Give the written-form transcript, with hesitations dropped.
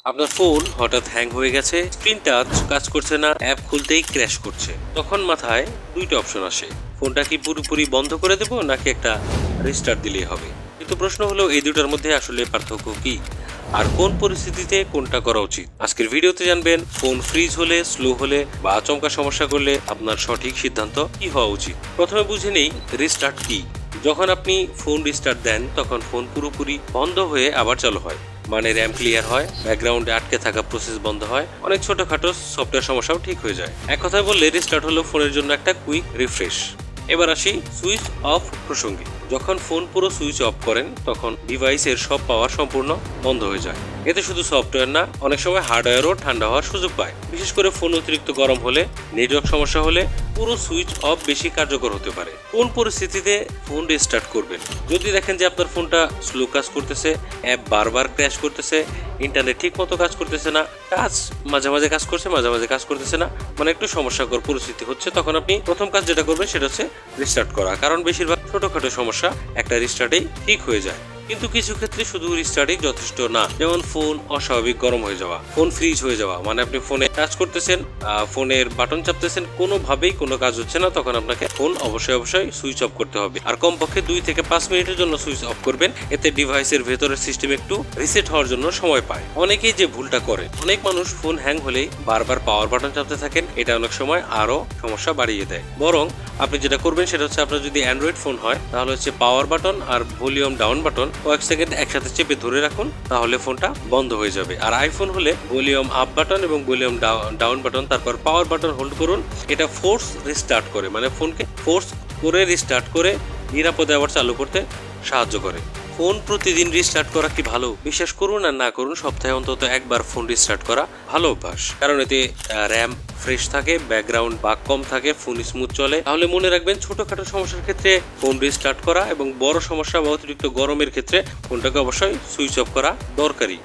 আপনার ফোন হঠাৎ হ্যাং হয়ে গেছে, স্ক্রিন টাচ কাজ করছে না, অ্যাপ খুলতেই ক্র্যাশ করছে। তখন মাথায় দুইটা অপশন আসে, ফোনটা কি পুরোপুরি বন্ধ করে দেব নাকি একটা রিস্টার্ট দিলেই হবে। কিন্তু প্রশ্ন হলো এই দুটার মধ্যে আসলে পার্থক্য কি, আর কোন পরিস্থিতিতে কোনটা করা উচিত। আজকের ভিডিওতে জানবেন ফোন ফ্রিজ হলে, স্লো হলে বা আচমকা সমস্যা করলে আপনার সঠিক সিদ্ধান্ত কি হওয়া উচিত। প্রথমে বুঝে নেই রিস্টার্ট কি। যখন আপনি ফোন রিস্টার্ট দেন তখন ফোন পুরোপুরি বন্ধ হয়ে আবার চালু হয়, মানে র্যাম ক্লিয়ার হয়, ব্যাকগ্রাউন্ডে আটকে থাকা প্রসেস বন্ধ হয়, অনেক ছোটখাটো সফটওয়্যার সমস্যাও ঠিক হয়ে যায়। এক কথায় বললে রিস্টার্ট হলো ফোনের জন্য একটা কুইক রিফ্রেশ। এবার আসি সুইচ অফ প্রসঙ্গে। যখন ফোন পুরো সুইচ অফ করেন তখন ডিভাইসের সব পাওয়ার সম্পূর্ণ বন্ধ হয়ে যায়। এতে শুধু সফটওয়্যার না, অনেক সময় হার্ডওয়্যারও ঠান্ডা হওয়ার সুযোগ পায়। বিশেষ করে ফোন অতিরিক্ত গরম হলে, নেটওয়ার্ক সমস্যা হলে পুরো সুইচ অফ বেশি কার্যকর হতে পারে। কোন পরিস্থিতিতে ফোন রিস্টার্ট করবেন? যদি দেখেন যে আপনার ফোনটা স্লো কাজ করতেছে, অ্যাপ বারবার ক্র্যাশ করতেছে, ইন্টারনেট ঠিক মতো কাজ করতেছে না, কাজ মাঝে মাঝে কাজ করছে, মাঝে মাঝে কাজ করতেছে না, মানে একটু সমস্যাকর পরিস্থিতি হচ্ছে, তখন আপনি প্রথম কাজ যেটা করবেন সেটা হচ্ছে রিস্টার্ট করা। কারণ বেশিরভাগ ছোটখাটো সমস্যা একটা রিস্টার্টেই ঠিক হয়ে যায়। কিন্তু কিছু ক্ষেত্রে শুধু রিস্টার্টই যথেষ্ট না। যেমন ফোন অস্বাভাবিক গরম হয়ে যাওয়া, ফোন ফ্রিজ হয়ে যাওয়া, মানে আপনি ফোনে কাজ করতেছেন, ফোনের বাটন চাপতেছেন, কোনোভাবেই কোনো কাজ হচ্ছে না, তখন আপনাকে ফোন অবশ্যই সুইচ অফ করতে হবে। আর কমপক্ষে 2 থেকে 5 মিনিটের জন্য সুইচ অফ করবেন। এতে ডিভাইসের ভেতরের সিস্টেম একটু রিসেট হওয়ার জন্য সময় পায়। অনেকেই যে ভুলটা করে, অনেক মানুষ ফোন হ্যাং হলেই বারবার পাওয়ার বাটন চাপতে থাকেন। এটা অনেক সময় আরো সমস্যা বাড়িয়ে দেয়। বরং আপনি যেটা করবেন সেটা হচ্ছে, আপনার যদি অ্যান্ড্রয়েড ফোন হয় তাহলে হচ্ছে পাওয়ার বাটন আর ভলিউম ডাউন বাটন কয়েক সেকেন্ড একসাথে চেপে ধরে রাখুন, তাহলে ফোনটা বন্ধ হয়ে যাবে। আর আইফোন হলে ভলিউম আপ বাটন এবং ভলিউম ডাউন বাটন, তারপর পাওয়ার বাটন হোল্ড করুন। এটা ফোর্স রিস্টার্ট করে, মানে ফোনকে ফোর্স করে রিস্টার্ট করে নিরাপদে আবার চালু করতে সাহায্য করে। ফোন প্রতিদিন রিস্টার্ট করা কি ভালো? বিশ্বাস করুন আর না করুন, সপ্তাহে অন্তত একবার ফোন রিস্টার্ট করা ভালো অভ্যাস। কারণ এতে র্যাম ফ্রেশ থাকে, ব্যাকগ্রাউন্ড বাগ কম থাকে, ফোন স্মুথ চলে। তাহলে মনে রাখবেন, ছোটখাটো সমস্যার ক্ষেত্রে ফোন রিস্টার্ট করা এবং বড় সমস্যা বা অতিরিক্ত গরমের ক্ষেত্রে ফোনটাকে অবশ্যই সুইচ অফ করা দরকারি।